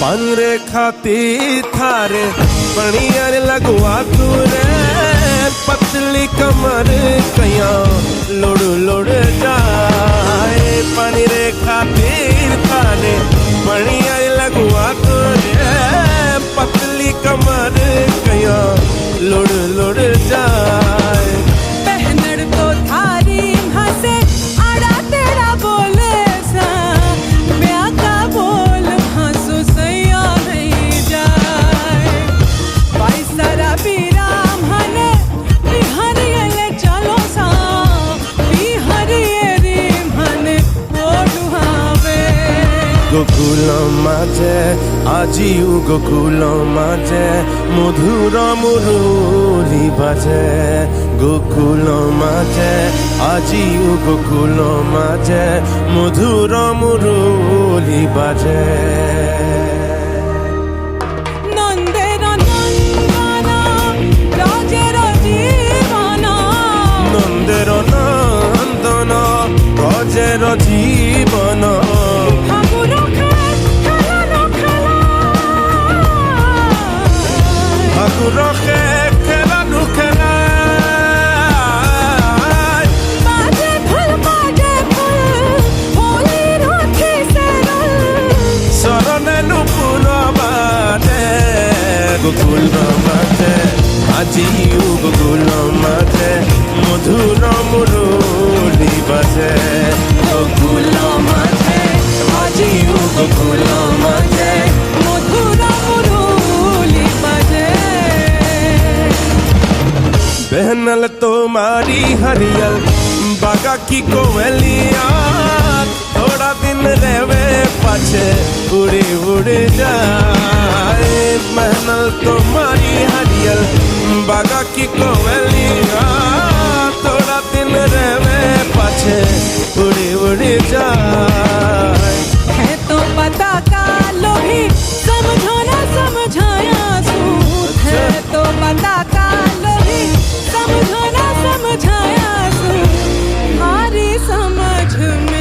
पानरे खाती थारे पणियर लगवा तुरे पतली कमर कया लोड़ लोड़ जाए पानरे खाती थारे पणियर लगवा तुरे पतली कमर कया लोड़ लोड़ जाए पहनड़ तो थारी हंसे आड़ा तेरा बोले सा ब्याह का बोल हंसो सैया नहीं जाए पैसरा बीराम हने बिहरिये चलो सा बिहरिये रीम हने ओडुहावे गोकुल माझे आजिउ गोकुल माझे मधुर मुरली बाजे गोकुल माझे आजिउ गोकुल माझे मधुर मुरली बाजे नंदेर नंदना राजेर जीवन नंदेर नंदन गजेर जीवन ठाकुर खेला नु खेला सरने नु पुरबादे गोकुल माथे आजिउ गोकुल माथे मधुर मुरली बाजे गोकुल माथे आजिउ गोकुल माथे मधुर मुरली बाजे बहनल तुम्हारी हरियल बागा की कोवलिया थोड़ा दिन रहवे पाछे उड़े उड़े जाए बहनल तुम्हारी हरियल बागा की कोवलिया थोड़ा दिन रहवे पाछे उड़े उड़े जाए है तो पता का लोभी समझो ना समझाया सूत है तो पता का लोभी समझो ना समझाया सूत हमारी समझ में